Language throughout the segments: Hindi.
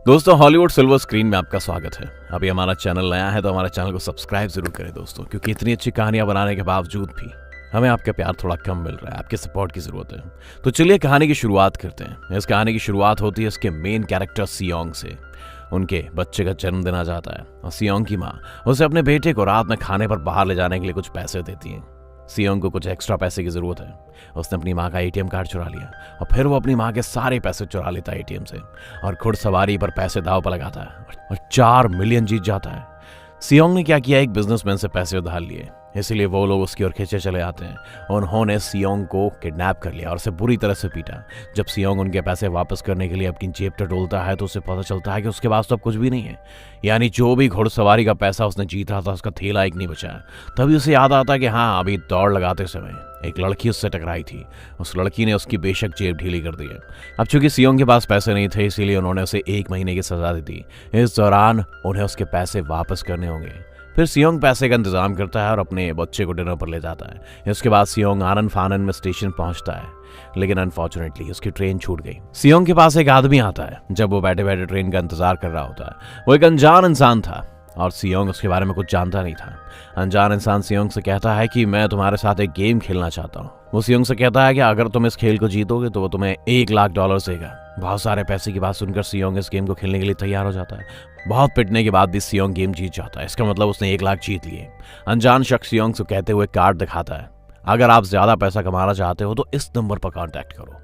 दोस्तों, हॉलीवुड सिल्वर स्क्रीन में आपका स्वागत है। अभी हमारा चैनल नया है तो हमारे चैनल को सब्सक्राइब जरूर करें दोस्तों, क्योंकि इतनी अच्छी कहानियां बनाने के बावजूद भी हमें आपका प्यार थोड़ा कम मिल रहा है। आपके सपोर्ट की जरूरत है। तो चलिए कहानी की शुरुआत करते हैं। इस कहानी की शुरुआत होती है इसके मेन कैरेक्टर सियोंग से। उनके बच्चे का जन्मदिन आ जाता है और सियोंग की माँ उसे अपने बेटे को रात में खाने पर बाहर ले जाने के लिए कुछ पैसे देती है। सियोंग को कुछ एक्स्ट्रा पैसे की जरूरत है। उसने अपनी माँ का एटीएम कार्ड चुरा लिया और फिर वो अपनी माँ के सारे पैसे चुरा लेता है एटीएम से और घुड़सवारी पर पैसे दांव पर लगाता है और 4 मिलियन जीत जाता है। सियोंग ने क्या किया, एक बिजनेसमैन से पैसे उधार लिए, इसीलिए वो लोग उसकी ओर खींचे चले आते हैं। उन्होंने सियोंग को किडनैप कर लिया और उसे बुरी तरह से पीटा। जब सियोंग उनके पैसे वापस करने के लिए अपनी जेब टटोलता है तो उसे पता चलता है कि उसके पास तो अब कुछ भी नहीं है, यानी जो भी घुड़सवारी का पैसा उसने जीता था उसका थैला एक नहीं बचा। तभी उसे याद आता है कि हाँ, अभी दौड़ लगाते समय एक लड़की उससे टकराई थी। उस लड़की ने उसकी बेशक जेब ढीली कर दी है। अब चूंकि सियोंग के पास पैसे नहीं थे, इसीलिए उन्होंने उसे 1 महीने की सजा दी थी। इस दौरान उन्हें उसके पैसे वापस करने होंगे। फिर सियोंग पैसे का इंतजाम करता है और अपने बच्चे को डिनर पर ले जाता है। इसके बाद सियोंग आनन फानन में स्टेशन पहुंचता है, लेकिन अनफॉर्चुनेटली उसकी ट्रेन छूट गई। सियोंग के पास एक आदमी आता है। जब वो बैठे बैठे ट्रेन का इंतजार कर रहा होता है, वो एक अनजान इंसान था और सियोंग उसके बारे में कुछ जानता नहीं था। अनजान इंसान सियोंग से कहता है कि मैं तुम्हारे साथ एक गेम खेलना चाहता हूँ। वो सियोंग से कहता है कि अगर तुम इस खेल को जीतोगे तो वो तुम्हें $1 लाख देगा। बहुत सारे पैसे की बात सुनकर सियोंग इस गेम को खेलने के लिए तैयार हो जाता है। बहुत पिटने के बाद भी सियोंग गेम जीत जाता है। इसका मतलब उसने 1 लाख जीत लिए। अनजान शख्स सियोंग से कहते हुए कार्ड दिखाता है, अगर आप ज्यादा पैसा कमाना चाहते हो तो इस नंबर पर कांटेक्ट करो।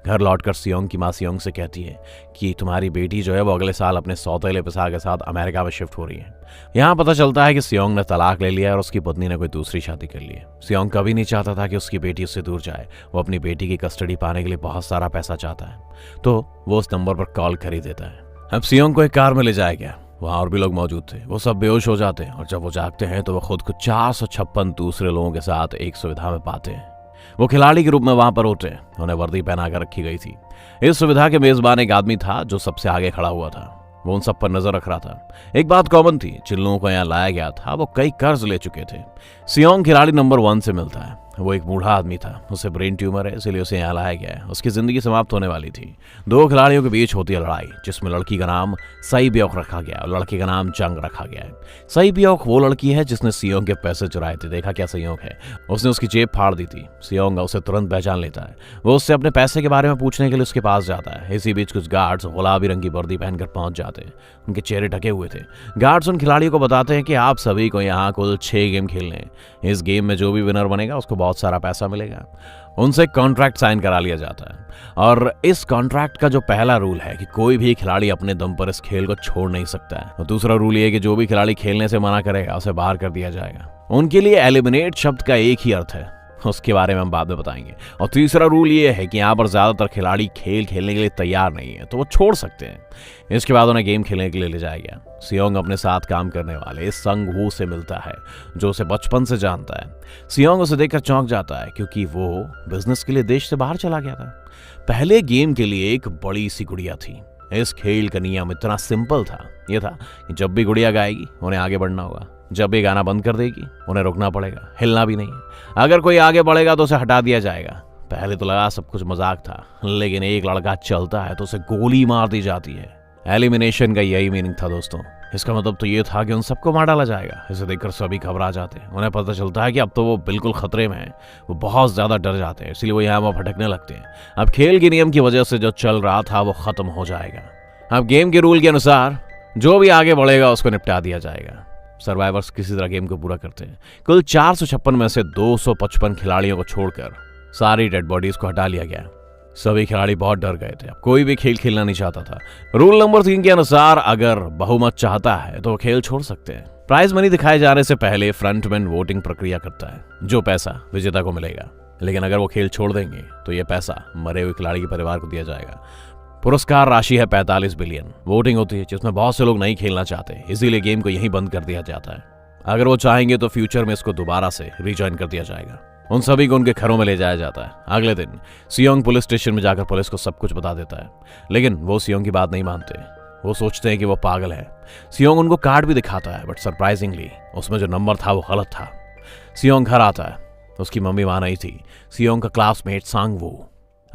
घर लौटकर सियोंग की माँ सियोंग से कहती है कि तुम्हारी बेटी जो है वो अगले साल अपने सौतेले पिता के साथ अमेरिका में शिफ्ट हो रही है। यहाँ पता चलता है कि सियोंग ने तलाक ले लिया और उसकी पत्नी ने कोई दूसरी शादी कर ली है। सियोंग कभी नहीं चाहता था कि उसकी बेटी उससे दूर जाए। वो अपनी बेटी की कस्टडी पाने के लिए बहुत सारा पैसा चाहता है, तो वो उस नंबर पर कॉल कर ही देता है। अब सियोंग को एक कार में ले जाया गया। वहां और भी लोग मौजूद थे। वो सब बेहोश हो जाते हैं और जब वो जागते हैं तो वो खुद को 456 दूसरे लोगों के साथ एक सुविधा में पाते हैं। वो खिलाड़ी के रूप में वहां पर होते हैं। उन्हें वर्दी पहनाकर रखी गई थी। इस सुविधा के मेजबान एक आदमी था जो सबसे आगे खड़ा हुआ था। वो उन सब पर नजर रख रहा था। एक बात कॉमन थी, जिन लोगों को यहाँ लाया गया था वो कई कर्ज ले चुके थे। सियोंग खिलाड़ी नंबर 1 से मिलता है। वो एक बूढ़ा आदमी था, उसे ब्रेन ट्यूमर है, इसलिए उसे यहाँ लाया गया है। उसकी जिंदगी समाप्त होने वाली थी। 2 खिलाड़ियों के बीच होती है लड़ाई, जिसमें लड़की का नाम सई ब्योक रखा गया और लड़के का नाम जंग रखा गया है। सई ब्योक वो लड़की है जिसने सियोंग के पैसे चुराए थे। देखा क्या संयोग है, उसने उसकी जेब फाड़ दी थी। सियोंग उसे तुरंत पहचान लेता है। वो उससे अपने पैसे के बारे में पूछने के लिए उसके पास जाता है। इसी बीच कुछ गार्ड्स गुलाबी रंग की वर्दी पहनकर पहुंच जाते हैं। उनके चेहरे ढके हुए थे। गार्ड्स उन खिलाड़ियों को बताते हैं कि आप सभी को यहाँ कुल 6 गेम खेलने हैं। इस गेम में जो भी विनर बनेगा उसको बहुत सारा पैसा मिलेगा। उनसे कॉन्ट्रैक्ट साइन करा लिया जाता है और इस कॉन्ट्रैक्ट का जो पहला रूल है कि कोई भी खिलाड़ी अपने दम पर इस खेल को छोड़ नहीं सकता है। और दूसरा रूल ये है कि जो भी खिलाड़ी खेलने से मना करेगा उसे बाहर कर दिया जाएगा। उनके लिए एलिमिनेट शब्द का एक ही अर्थ है, उसके बारे में हम बाद में बताएंगे। और तीसरा रूल ये है कि यहाँ पर ज्यादातर खिलाड़ी खेल खेलने के लिए तैयार नहीं है, तो वो छोड़ सकते हैं। इसके बाद उन्हें गेम खेलने के लिए ले जाया गया। सियोंग अपने साथ काम करने वाले संग वू से मिलता है, जो उसे बचपन से जानता है। सियोंग उसे देखकर चौंक जाता है, क्योंकि वो बिजनेस के लिए देश से बाहर चला गया था। पहले गेम के लिए एक बड़ी सी गुड़िया थी। इस खेल का नियम इतना सिंपल था, यह था कि जब भी गुड़िया गाएगी उन्हें आगे बढ़ना होगा, जब भी गाना बंद कर देगी उन्हें रुकना पड़ेगा, हिलना भी नहीं। अगर कोई आगे बढ़ेगा तो उसे हटा दिया जाएगा। पहले तो लगा सब कुछ मजाक था, लेकिन एक लड़का चलता है तो उसे गोली मार दी जाती है। एलिमिनेशन का यही मीनिंग था दोस्तों। इसका मतलब तो ये था कि उन सबको मार डाला जाएगा। इसे देखकर सभी घबरा जाते हैं। उन्हें पता चलता है कि अब तो वो बिल्कुल खतरे में है। वो बहुत ज्यादा डर जाते हैं, इसलिए वो यहाँ वहाँ भटकने लगते हैं। अब खेल के नियम की वजह से जो चल रहा था वो खत्म हो जाएगा। अब गेम के रूल के अनुसार जो भी आगे बढ़ेगा उसको निपटा दिया जाएगा। सर्वाइवर्स किसी तरह गेम को पूरा करते हैं। कुल 456 में से 255 खिलाड़ियों को छोड़कर सारी डेड बॉडीज को हटा लिया गया। सभी खिलाड़ी बहुत डर गए थे। अब कोई भी खेल खेलना नहीं चाहता था। रूल नंबर 3 के अनुसार अगर बहुमत चाहता है तो वो खेल छोड़ सकते हैं। प्राइज मनी दिखाए जाने से पहले फ्रंटमैन वोटिंग प्रक्रिया करता है, जो पैसा विजेता को मिलेगा। लेकिन अगर वो खेल छोड़ देंगे तो ये पैसा मरे हुए खिलाड़ी के परिवार को दिया जाएगा। पुरस्कार राशि है 45 बिलियन। वोटिंग होती है जिसमें बहुत से लोग नहीं खेलना चाहते, इसीलिए गेम को यहीं बंद कर दिया जाता है। अगर वो चाहेंगे तो फ्यूचर में इसको दोबारा से रिजॉइन कर दिया जाएगा। उन सभी को उनके घरों में ले जाया जाता है। अगले दिन सियोंग पुलिस स्टेशन में जाकर पुलिस को सब कुछ बता देता है, लेकिन वो सियोंग की बात नहीं मानते। वो सोचते हैं कि वो पागल है। सियोंग उनको कार्ड भी दिखाता है, बट सरप्राइजिंगली उसमें जो नंबर था वो गलत था। सियोंग घर आता है। उसकी मम्मी वहां नहीं थी। सियोंग का क्लासमेट सांग वू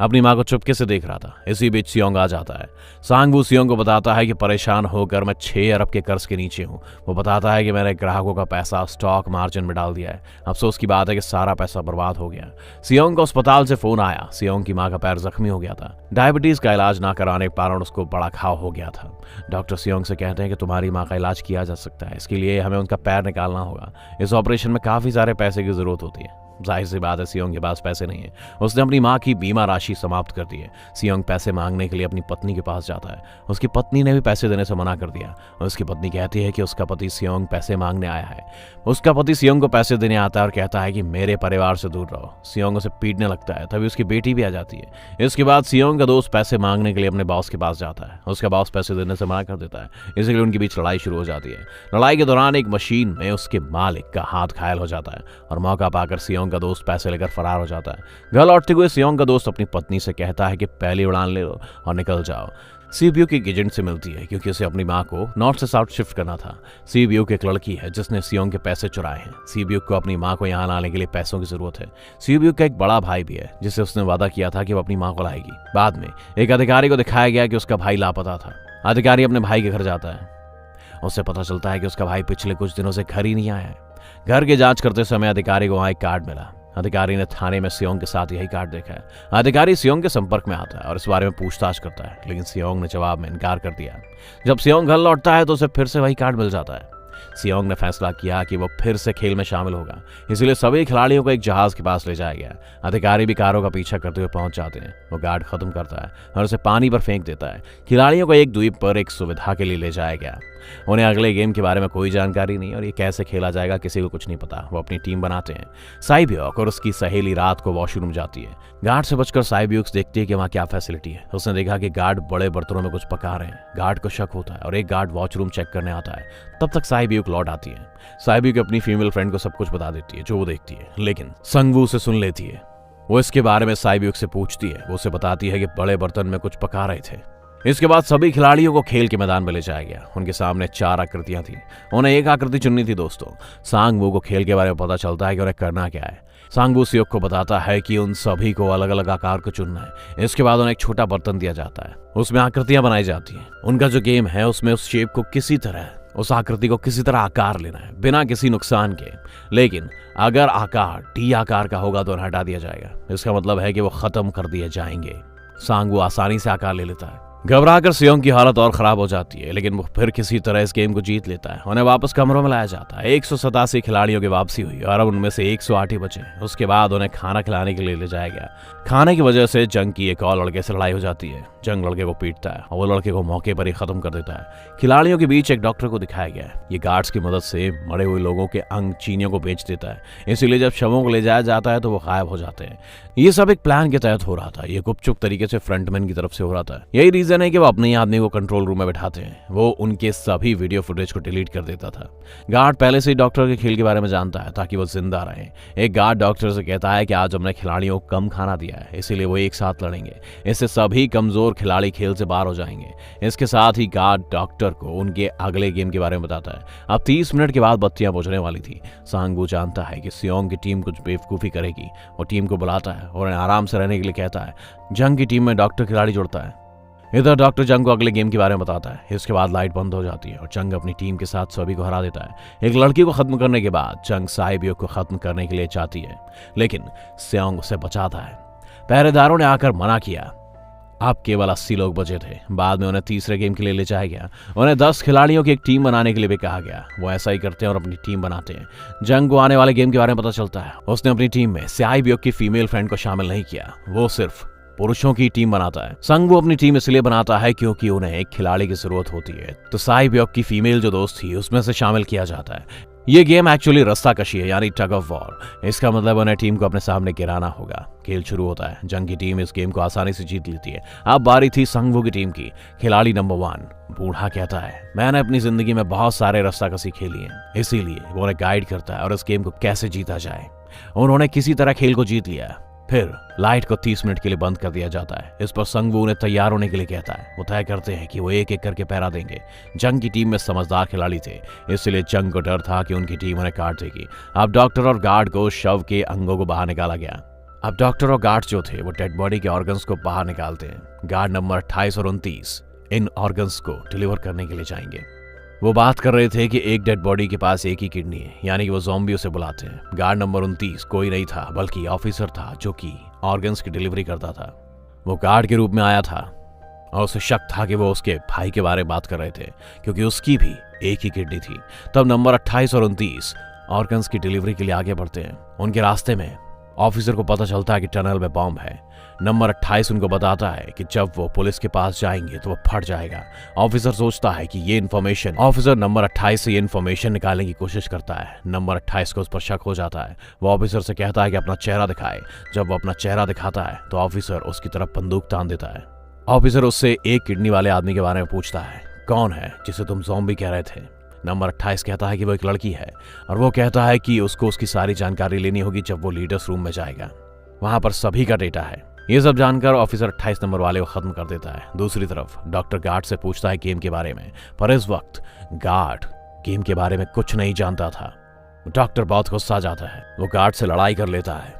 अपनी माँ को चुपके से देख रहा था। इसी बीच सियोंग आ जाता है। सांग-वू सियोंग को बताता है कि परेशान होकर मैं 6 अरब के कर्ज के नीचे हूँ। वो बताता है कि मैंने ग्राहकों का पैसा स्टॉक मार्जिन में डाल दिया है। अफसोस की बात है कि सारा पैसा बर्बाद हो गया। सियोंग को अस्पताल से फोन आया। सियोंग की माँ का पैर जख्मी हो गया था। डायबिटीज का इलाज ना कराने के कारण उसको बड़ा घाव हो गया था। डॉक्टर सियोंग से कहते हैं कि तुम्हारी माँ का इलाज किया जा सकता है, इसके लिए हमें उनका पैर निकालना होगा। इस ऑपरेशन में काफी सारे पैसे की जरूरत होती है। जाहिर सी बात है सियोंग के पास पैसे नहीं है। उसने अपनी माँ की बीमा राशि समाप्त कर दी है। सियोंग पैसे मांगने के लिए अपनी पत्नी के पास जाता है। उसकी पत्नी ने भी पैसे देने से मना कर दिया। उसकी पत्नी कहती है कि उसका पति सियोंग पैसे मांगने आया है। उसका पति सियोंग को पैसे देने आता है और कहता है कि मेरे परिवार से दूर रहो। सियोंग उसे पीटने लगता है। तभी उसकी बेटी भी आ जाती है। इसके बाद सियोंग का दोस्त पैसे मांगने के लिए अपने बॉस के पास जाता है। उसका बॉस पैसे देने से मना कर देता है। इसलिए उनके बीच लड़ाई शुरू हो जाती है। लड़ाई के दौरान एक मशीन में उसके मालिक का हाथ घायल हो जाता है और मौका पाकर सियोंग का दोस्त पैसे लेकर फरार हो जाता है। घर लौटते हुए सियोंग का दोस्त अपनी पत्नी से कहता है कि पहली उड़ान ले लो और निकल जाओ। सीबीयू की एजेंट से मिलती है क्योंकि उसे अपनी माँ को नॉर्थ से साउथ शिफ्ट करना था। सीबीयू की एक लड़की है जिसने सियोंग के पैसे चुराए हैं। सीबीयू को अपनी माँ को यहाँ लाने के लिए पैसों की जरूरत है। सीबीयू का एक बड़ा भाई भी है जिसे उसने वादा किया था कि वो अपनी माँ को लाएगी। बाद में एक अधिकारी को दिखाया गया कि उसका भाई लापता था। अधिकारी अपने भाई के घर जाता है। उसे पता चलता है कि उसका भाई पिछले कुछ दिनों से घर ही नहीं आया है। घर की जांच करते समय अधिकारी को वहां एक कार्ड मिला। अधिकारी ने थाने में सियोंग के साथ यही कार्ड देखा है। अधिकारी सियोंग के संपर्क में आता है और इस बारे में पूछताछ करता है, लेकिन सियोंग ने जवाब में इनकार कर दिया। जब सियोंग घर लौटता है तो उसे फिर से वही कार्ड मिल जाता है। सियोंग ने फैसला किया कि वो फिर से खेल में शामिल होगा, इसलिए सभी खिलाड़ियों को एक जहाज के पास ले जाया गया। अधिकारी भी कारों का पीछा करते हुए पहुंच जाते हैं। वो गार्ड खत्म करता है और उसे पानी पर फेंक देता है। खिलाड़ियों को एक द्वीप पर एक सुविधा के लिए ले जाया गया। उन्हें अगले गेम के बारे में कोई जानकारी नहीं और ये कैसे खेला जाएगा किसी को कुछ नहीं पता। वो अपनी टीम बनाते हैं। साइबियोक और उसकी सहेली रात को वॉशरूम जाती है। गार्ड से बचकर साइबियोक देखती है कि वहाँ क्या फैसिलिटी है। उसने देखा कि गार्ड बड़े बर्तनों में कुछ पका रहे हैं। गार्ड को शक होता है और एक गार्ड वॉशरूम चेक करने आता है। तब तक साइबियोक लौट आती है। साइबियोक अपनी फीमेल फ्रेंड को सब कुछ बता देती है जो वो देखती है, लेकिन संगवू उसे सुन लेती है। वो इसके बारे में साइबियोक से पूछती है। वो उसे बताती है कि बड़े बर्तन में कुछ पका रहे थे। इसके बाद सभी खिलाड़ियों को खेल के मैदान में ले जाया गया। उनके सामने 4 आकृतियां थी। उन्हें एक आकृति चुननी थी। दोस्तों, सांग-वू को खेल के बारे में पता चलता है कि उन्हें करना क्या है। सांग-वू सियोंग को बताता है कि उन सभी को अलग अलग आकार को चुनना है। इसके बाद उन्हें एक छोटा बर्तन दिया जाता है। उसमें आकृतियां बनाई जाती हैं। उनका जो गेम है उसमें उस शेप को उस आकृति को किसी तरह आकार लेना है बिना किसी नुकसान के। लेकिन अगर आकार टी आकार का होगा तो उन्हें हटा दिया जाएगा। इसका मतलब है कि वो खत्म कर दिए जाएंगे। सांग-वू आसानी से आकार ले लेता है। घबराकर सियोंग की हालत और खराब हो जाती है, लेकिन वो फिर किसी तरह इस गेम को जीत लेता है। उन्हें वापस कमरों में लाया जाता है। 187 खिलाड़ियों की वापसी हुई और अब उनमें से 108 ही बचे। उसके बाद उन्हें खाना खिलाने के लिए ले जाया गया। खाने की वजह से जंग की एक और लड़के से लड़ाई हो जाती है। जंग लड़के को पीटता है और वो लड़के को मौके पर ही खत्म कर देता है। खिलाड़ियों के बीच एक डॉक्टर को दिखाया गया है। ये गार्ड्स की मदद से मरे हुए लोगों के अंग चीनियों को बेच देता है। इसीलिए जब शवों को ले जाया जाता है तो वो गायब हो जाते हैं। ये सब एक प्लान के तहत हो रहा था। ये गुपचुप तरीके से फ्रंटमैन की तरफ से हो रहा था। यही रीजन है कि वो अपने आदमी को कंट्रोल रूम में बैठाते हैं। वो उनके सभी वीडियो फुटेज को डिलीट कर देता था। गार्ड पहले से ही डॉक्टर के खेल के बारे में जानता है ताकि वो जिंदा रहे। एक गार्ड डॉक्टर से कहता है कि आज हमने खिलाड़ियों को कम खाना दिया है, इसीलिए वो एक साथ लड़ेंगे। इससे सभी कमजोर खिलाड़ी खेल से बाहर हो जाएंगे। इसके साथ ही गार्ड डॉक्टर को उनके अगले गेम के बारे में बताता है। अब 30 मिनट के बाद बत्तियां बुझने वाली थी। सांग-वू जानता है कि सियोंग की टीम कुछ बेवकूफी करेगी। वो टीम को बुलाता है और उन्हें आराम से रहने के लिए कहता है। जंग की टीम में डॉक्टर खिलाड़ी जुड़ता है। इधर डॉक्टर जंग को अगले गेम के बारे में बताता है। इसके बाद लाइट बंद हो जाती है और जंग अपनी टीम के साथ सभी को हरा देता है। एक लड़की को खत्म करने के बाद जंग साइबियोक को खत्म करने के लिए चाहती है, लेकिन सियोंग उसे बचाता है। पहरेदारों ने आकर मना किया। अब केवल 80 लोग बचे थे। बाद में उन्हें तीसरे गेम के लिए ले जाया गया। उन्हें 10 खिलाड़ियों की एक टीम बनाने के लिए भी कहा गया। वो ऐसा ही करते हैं और अपनी टीम बनाते हैं। जंग को आने वाले गेम के बारे में पता चलता है। उसने अपनी टीम में साइबियोक की फीमेल फ्रेंड को शामिल नहीं किया। वो सिर्फ पुरुषों की टीम बनाता है। संग वो अपनी टीम इसलिए बनाता है क्योंकि उन्हें एक खिलाड़ी की जरूरत होती है। तो साइबियोक की फीमेल जो दोस्त थी उसमें से शामिल किया जाता है। ये गेम एक्चुअली रस्सा कशी है, यानी टग ऑफ वॉर। इसका मतलब उन्हें टीम को अपने सामने गिराना होगा। खेल शुरू होता है। जंग की टीम इस गेम को आसानी से जीत लेती है। अब बारी थी संग-वू की टीम की। खिलाड़ी नंबर 1 बूढ़ा कहता है, मैंने अपनी जिंदगी में बहुत सारे रस्सा कशी खेली है, इसीलिए वो उन्हें गाइड करता है और इस गेम को कैसे जीता जाए। उन्होंने किसी तरह खेल को जीत लिया। फिर लाइट को 30 मिनट के लिए बंद कर दिया जाता है। इस पर संग-वू उन्हें तैयार होने के लिए कहता है। वो तय करते हैं कि वो एक एक करके पहरा देंगे। जंग की टीम में समझदार खिलाड़ी थे, इसलिए जंग को डर था कि उनकी टीम उन्हें काट देगी। अब डॉक्टर और गार्ड को शव के अंगों को बाहर निकाला गया। अब डॉक्टर और गार्ड जो थे वो डेड बॉडी के ऑर्गन्स को बाहर निकालते हैं। गार्ड नंबर 28 और 29 इन ऑर्गन्स को डिलीवर करने के लिए जाएंगे। वो बात कर रहे थे कि एक डेड बॉडी के पास एक ही किडनी है, यानी कि वो ज़ॉम्बी उसे बुलाते हैं। गार्ड नंबर 29 कोई नहीं था बल्कि ऑफिसर था जो कि ऑर्गन्स की डिलीवरी करता था। वो गार्ड के रूप में आया था और उसे शक था कि वो उसके भाई के बारे में बात कर रहे थे क्योंकि उसकी भी एक ही किडनी थी। तब नंबर 28 और 29 ऑर्गन्स की डिलीवरी के लिए आगे बढ़ते हैं। उनके रास्ते में ऑफिसर को पता चलता है कि टनल में बॉम्ब है। नंबर 28 उनको बताता है कि जब वो पुलिस के पास जाएंगे तो वो फट जाएगा। ऑफिसर सोचता है कि ये इन्फॉर्मेशन, ऑफिसर नंबर 28 से ये इन्फॉर्मेशन निकालने की कोशिश करता है। नंबर 28 को उस पर शक हो जाता है। वो ऑफिसर से कहता है कि अपना चेहरा दिखाए। जब वो अपना चेहरा दिखाता है तो ऑफिसर उसकी तरफ बंदूक तान देता है। ऑफिसर उससे एक किडनी वाले आदमी के बारे में पूछता है, कौन है जिसे तुम ज़ॉम्बी कह रहे थे? नंबर 28 कहता है कि वो एक लड़की है और वो कहता है कि उसको उसकी सारी जानकारी लेनी होगी जब वो लीडर्स रूम में जाएगा। वहां पर सभी का डेटा है। ये सब जानकर ऑफिसर 28 नंबर वाले को खत्म कर देता है। दूसरी तरफ डॉक्टर गार्ड से पूछता है गेम के बारे में, पर इस वक्त गार्ड गेम के बारे में कुछ नहीं जानता था। डॉक्टर बहुत गुस्सा जाता है। वो गार्ड से लड़ाई कर लेता है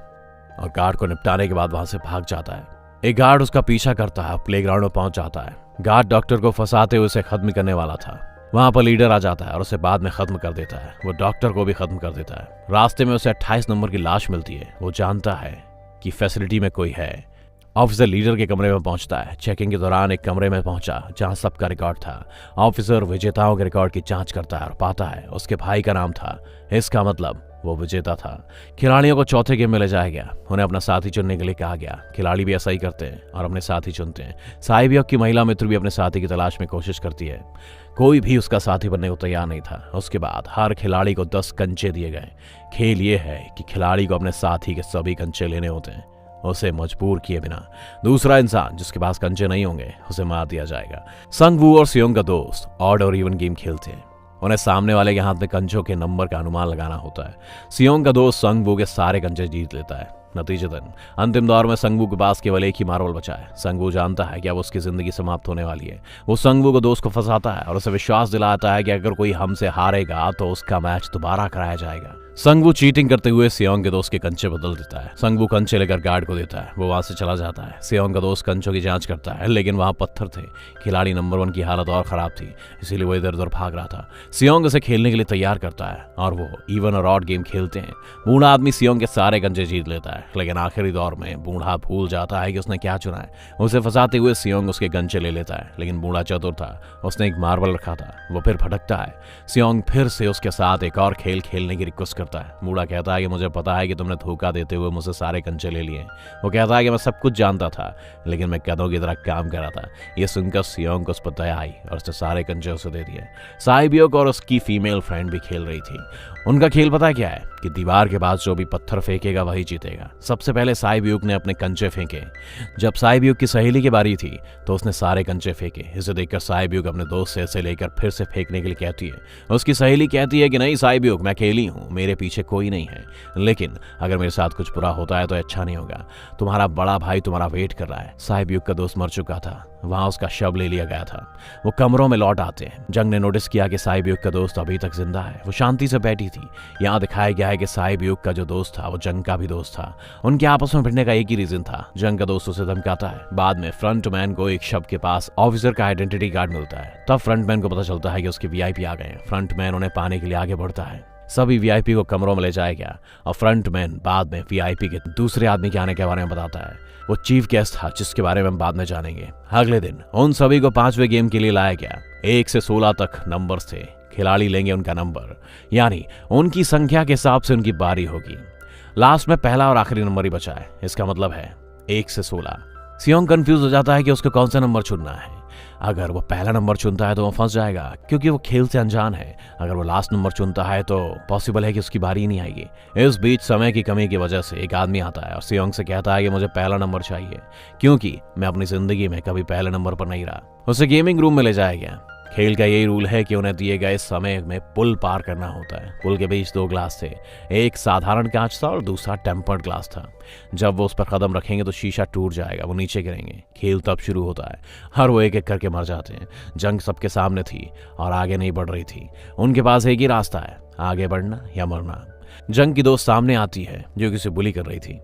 और गार्ड को निपटाने के बाद वहां से भाग जाता है। एक गार्ड उसका पीछा करता है, प्लेग्राउंड में पहुंच जाता है। गार्ड डॉक्टर को फंसाते हुए उसे खत्म करने वाला था। वहां पर लीडर आ जाता है और उसे बाद में खत्म कर देता है। वो डॉक्टर को भी खत्म कर देता है। रास्ते में उसे 28 नंबर की लाश मिलती है। वो जानता है कि फैसिलिटी में कोई है। ऑफिसर लीडर के कमरे में पहुंचता है। चेकिंग के दौरान एक कमरे में पहुंचा जहां सबका रिकॉर्ड था। ऑफिसर विजेताओं के रिकॉर्ड की जांच करता है और पाता है उसके भाई का नाम था। इसका मतलब वो विजेता था। खिलाड़ियों को चौथे गेम में ले जाया गया। उन्हें अपना साथी चुनने के लिए कहा गया। खिलाड़ी भी ऐसा ही करते हैं और अपने साथी चुनते हैं। साइबियोक की महिला मित्र भी अपने साथी की तलाश में कोशिश करती है। कोई भी उसका साथी बनने को तैयार नहीं था। उसके बाद हर खिलाड़ी को 10 कंचे दिए गए। खेल ये है कि खिलाड़ी को अपने साथी के सभी कंचे लेने होते हैं, उसे मजबूर किए बिना। दूसरा इंसान जिसके पास कंचे नहीं होंगे उसे मार दिया जाएगा। संग वू और सियोंग का दोस्त ऑड और इवन गेम खेलते हैं। उन्हें सामने वाले के हाथ में कंचों के नंबर का अनुमान लगाना होता है। सियोंग का दोस्त संग वू के सारे कंचे जीत लेता है। नतीजतन अंतिम दौर में संगवू के पास केवल एक ही मार्बल बचा है। संगवू जानता है कि अब उसकी जिंदगी समाप्त होने वाली है। वो संगवू को दोस्त को फंसाता है और उसे विश्वास दिलाता है कि अगर कोई हमसे हारेगा तो उसका मैच दोबारा कराया जाएगा। संगवू चीटिंग करते हुए सियोंग के दोस्त के कंचे बदल देता है। संगवू कंचे लेकर गार्ड को देता है। वो वहां से चला जाता है। सियोंग का दोस्त कंचों की जांच करता है, लेकिन वहां पत्थर थे। खिलाड़ी नंबर 1 की हालत और खराब थी, इसीलिए वो इधर उधर भाग रहा था। सियोंग उसे खेलने के लिए तैयार करता है और वो इवन और ऑड गेम खेलते हैं। बूढ़ा आदमी सियोंग के सारे कंचे जीत लेता है, लेकिन आखिरी दौर में बूढ़ा भूल जाता है कि उसने क्या चुना है। उसे फंसाते हुए सियोंग उसके कंचे ले लेता है, लेकिन बूढ़ा चतुर था, उसने एक मार्बल रखा था। वो फिर भटकता है। सियोंग फिर से उसके साथ एक और खेल खेलने की रिक्वेस्ट करता है। बूढ़ा कहता है कि मुझे पता है कि तुमने धोखा देते हुए मुझसे सारे कंचे ले लिए। वो कहता है कि मैं सब कुछ जानता था, लेकिन मैं गधों की तरह काम कर रहा था। ये सुनकर सियोंग को उस पर दया आई और उसने सारे कंचे उसे दे दिए। साइबियोक और उसकी फीमेल फ्रेंड भी खेल रही थी। उनका खेल पता क्या है कि दीवार के पास जो भी पत्थर फेंकेगा वही जीतेगा। सबसे पहले साइबियोक ने अपने कंचे फेंके। जब साइबियोक की सहेली की बारी थी तो उसने सारे कंचे फेंके। इसे देखकर साइबियोक अपने दोस्त से इसे लेकर फिर से फेंकने के लिए कहती है। उसकी सहेली कहती है कि नहीं साइबियोक, मैं अकेली हूँ, मेरे पीछे कोई नहीं है, लेकिन अगर मेरे साथ कुछ बुरा होता है तो अच्छा नहीं होगा। तुम्हारा बड़ा भाई तुम्हारा वेट कर रहा है। साइबियोक का दोस्त मर चुका था, वहां उसका शव ले लिया गया था। वो कमरों में लौट आते हैं। जंग ने नोटिस किया कि साइबियोक का दोस्त अभी तक जिंदा है। वो शांति से बैठी थी। यहाँ दिखाया गया है कि साइबियोक का जो दोस्त था वो जंग का भी दोस्त था। उनके आपस में भिड़ने का एक ही रीजन था, जंग का दोस्त उसे धमकाता है। बाद में फ्रंटमैन को एक शव के पास ऑफिसर का आइडेंटिटी कार्ड मिलता है। तब फ्रंटमैन को पता चलता है कि उसके वीआईपी आ गए। फ्रंटमैन उन्हें पाने के लिए आगे बढ़ता है। सभी वीआईपी को कमरों में ले जाया गया और फ्रंटमैन बाद में वीआईपी के दूसरे आदमी के आने के बारे में बताता है। वो चीफ गेस्ट था जिसके बारे में हम बाद में जानेंगे। अगले दिन उन सभी को 5वें गेम के लिए लाया गया। 1 से 16 तक नंबर्स थे। खिलाड़ी लेंगे उनका नंबर, यानी उनकी संख्या के हिसाब से उनकी बारी होगी। लास्ट में पहला और आखिरी नंबर ही बचा है। इसका मतलब है 1 से 16। सियोंग कंफ्यूज हो जाता है कि उसको कौन सा नंबर चुनना है। अगर वो पहला नंबर चुनता है तो वो फंस जाएगा, क्योंकि वो खेल से अनजान है। अगर वो लास्ट नंबर चुनता है तो पॉसिबल है कि उसकी बारी ही नहीं आएगी। इस बीच समय की कमी की वजह से एक आदमी आता है और सियोंग से कहता है कि मुझे पहला नंबर चाहिए, क्योंकि मैं अपनी जिंदगी में कभी पहले नंबर पर नहीं रहा। उसे गेमिंग रूम में ले जाया गया। खेल का यही रूल है कि उन्हें दिए गए समय में पुल पार करना होता है। पुल के बीच 2 ग्लास थे, एक साधारण कांच था और दूसरा टेम्पर्ड ग्लास था। जब वो उस पर कदम रखेंगे तो शीशा टूट जाएगा, वो नीचे गिरेंगे। खेल तब शुरू होता है। हर वो एक एक करके मर जाते हैं। जंग सबके सामने थी और आगे नहीं बढ़ रही थी। उनके पास एक ही रास्ता है, आगे बढ़ना या मरना। जंग की दोस्त सामने आती है जो किसी बुली कर रही थी।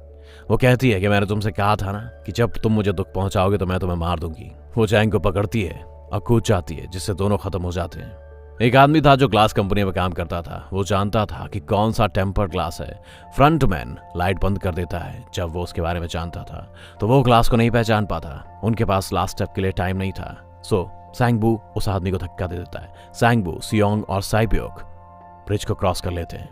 वो कहती है कि मैंने तुमसे कहा था ना कि जब तुम मुझे दुख पहुंचाओगे तो मैं तुम्हें मार दूंगी। वो चैंग को पकड़ती है और कूद जाती है, जिससे दोनों खत्म हो जाते हैं। एक आदमी था जो ग्लास कंपनी में काम करता था। वो जानता था कि कौन सा टेम्पर्ड ग्लास है। फ्रंटमैन लाइट बंद कर देता है जब वो उसके बारे में जानता था, तो वो ग्लास को नहीं पहचान पाता। उनके पास लास्ट स्टेप के लिए टाइम नहीं था। सो सैंगबू उस आदमी को धक्का दे देता है। सैंगबू, सियोंग और साइब्योक ब्रिज को क्रॉस कर लेते हैं,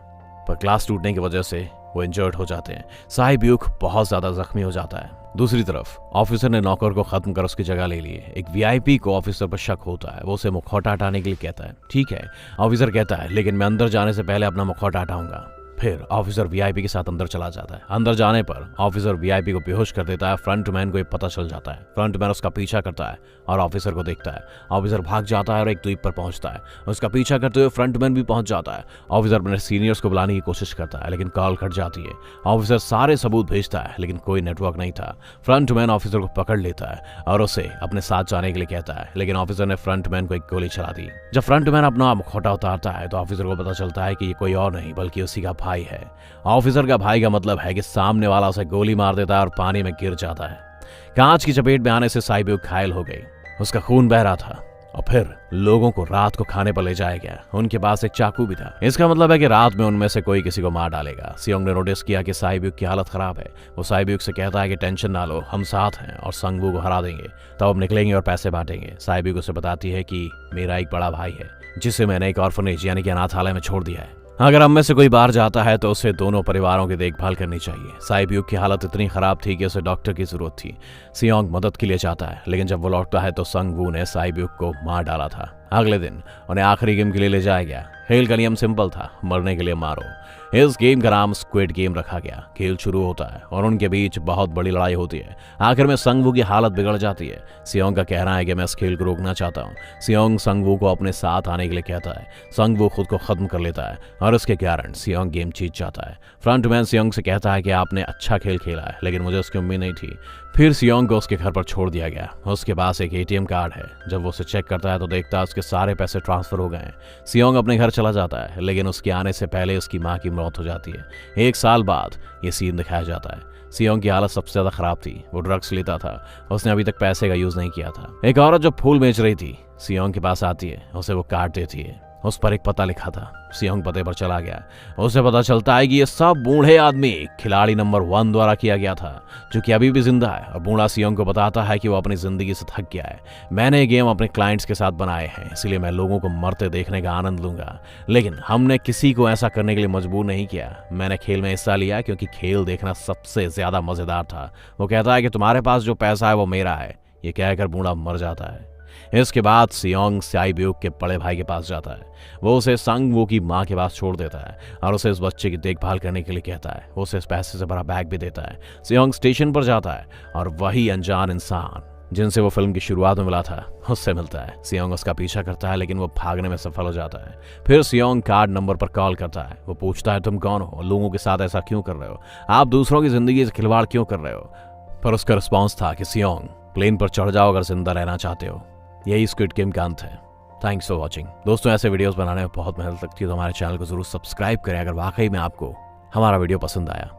पर ग्लास टूटने की वजह से वो इंजर्ड हो जाते हैं। साइब्योक बहुत ज्यादा जख्मी हो जाता है। दूसरी तरफ ऑफिसर ने नौकर को खत्म कर उसकी जगह ले ली है। एक वीआईपी को ऑफिसर पर शक होता है। वो उसे मुखौटा हटाने के लिए कहता है। ठीक है, ऑफिसर कहता है, लेकिन मैं अंदर जाने से पहले अपना मुखौटा हटाऊंगा। फिर ऑफिसर वीआईपी के साथ अंदर चला जाता है। अंदर जाने पर ऑफिसर वीआईपी को बेहोश कर देता है। फ्रंटमैन को ये पता चल जाता है। फ्रंटमैन उसका पीछा करता है और ऑफिसर को देखता है। ऑफिसर भाग जाता है और एक द्वीप पर पहुंचता है। उसका पीछा करते हुए फ्रंटमैन भी पहुंच जाता है। ऑफिसर अपने सीनियर्स को बुलाने की कोशिश करता है, लेकिन कॉल कट जाती है। ऑफिसर सारे सबूत भेजता है, लेकिन कोई नेटवर्क नहीं था। फ्रंटमैन ऑफिसर को पकड़ लेता है और उसे अपने साथ जाने के लिए कहता है, लेकिन ऑफिसर ने फ्रंटमैन को एक गोली चला दी। जब फ्रंटमैन अपना मुखौटा उतारता है तो ऑफिसर को पता चलता है कि ये कोई और नहीं बल्कि उसी का भाई है। ऑफिसर का भाई का मतलब है कि सामने वाला उसे गोली मार देता है और पानी में गिर जाता है। कांच की चपेट में आने से साइब्योक घायल हो गई। उसका खून बह रहा था और फिर लोगों को रात को खाने पर ले जाया गया। उनके पास एक चाकू भी था। इसका मतलब है कि रात में उनमें से कोई किसी को मार डालेगा। सियोंग ने नोटिस किया कि साइब्योक की हालत खराब है। वो साइब्योक से कहता है कि टेंशन ना लो, हम साथ हैं और संगवू को हरा देंगे, तब हम निकलेंगे और पैसे बांटेंगे। साइब्योक उसे बताती है कि मेरा एक बड़ा भाई है जिसे मैंने एक ऑर्फनेज यानी कि अनाथालय में छोड़ दिया है। अगर हम में से कोई बाहर जाता है तो उसे दोनों परिवारों की देखभाल करनी चाहिए। साइब्योक की हालत इतनी खराब थी कि उसे डॉक्टर की जरूरत थी। सियोंग मदद के लिए चाहता है, लेकिन जब वो लौटता है तो संगवू ने साइब्योक को मार डाला था। अगले दिन उन्हें आखिरी गेम के लिए ले जाया गया। खेल का नियम सिंपल था, मरने के लिए मारो। इस गेम का नाम स्क्विड गेम रखा गया। खेल शुरू होता है और उनके बीच बहुत बड़ी लड़ाई होती है। आखिर में संगवू की हालत बिगड़ जाती है। सियोंग का कहना है कि मैं इस खेल को रोकना चाहता हूँ। सियोंग संगवू को अपने साथ आने के लिए कहता है। संगवू खुद को खत्म कर लेता है और इसके कारण सियोंग गेम जीत जाता है। फ्रंटमैन सियोंग से कहता है कि आपने अच्छा खेल खेला है, लेकिन मुझे उसकी उम्मीद नहीं थी। फिर सियोंग को उसके घर पर छोड़ दिया गया। उसके पास एक एटीएम कार्ड है। जब वो उसे चेक करता है तो देखता है उसके सारे पैसे ट्रांसफर हो गए हैं। सियोंग अपने घर चला जाता है, लेकिन उसके आने से पहले उसकी माँ की मौत हो जाती है। 1 साल बाद ये सीन दिखाया जाता है। सियोंग की हालत सबसे ज्यादा खराब थी। वो ड्रग्स लेता था। उसने अभी तक पैसे का यूज नहीं किया था। एक औरत जो फूल बेच रही थी सियोंग के पास आती है। उसे वो काट देती है। उस पर एक पता लिखा था। सियोंग पते पर चला गया। उसे पता चलता है कि ये सब बूढ़े आदमी खिलाड़ी नंबर 1 द्वारा किया गया था, जो कि अभी भी जिंदा है। और बूढ़ा सियोंग को बताता है कि वो अपनी जिंदगी से थक गया है। मैंने ये गेम अपने क्लाइंट्स के साथ बनाए हैं, इसलिए मैं लोगों को मरते देखने का आनंद लूंगा, लेकिन हमने किसी को ऐसा करने के लिए मजबूर नहीं किया। मैंने खेल में हिस्सा लिया क्योंकि खेल देखना सबसे ज्यादा मजेदार था। वो कहता है कि तुम्हारे पास जो पैसा है वो मेरा है। ये कहकर बूढ़ा मर जाता है। इसके बाद सियोंग साइब्योक के बड़े भाई के पास जाता है। वो उसे संगवू की माँ के पास छोड़ देता है और उसे इस बच्चे की देखभाल करने के लिए कहता है। वो उसे इस पैसे से भरा बैग भी देता है। सियोंग स्टेशन पर जाता है और वही अनजान इंसान जिनसे वो फिल्म की शुरुआत में मिला था उससे मिलता है। सियोंग उसका पीछा करता है, लेकिन वो भागने में सफल हो जाता है। फिर सियोंग कार्ड नंबर पर कॉल करता है। वो पूछता है तुम कौन हो, लोगों के साथ ऐसा क्यों कर रहे हो, आप दूसरों की जिंदगी से खिलवाड़ क्यों कर रहे हो। पर उसका रिस्पॉन्स था कि सियोंग प्लेन पर चढ़ जाओ अगर जिंदा रहना चाहते हो। यही स्क्विड गेम का अंत है। Thanks for watching. दोस्तों, ऐसे वीडियोस बनाने में बहुत मेहनत लगती है, तो हमारे चैनल को जरूर सब्सक्राइब करें अगर वाकई में आपको हमारा वीडियो पसंद आया।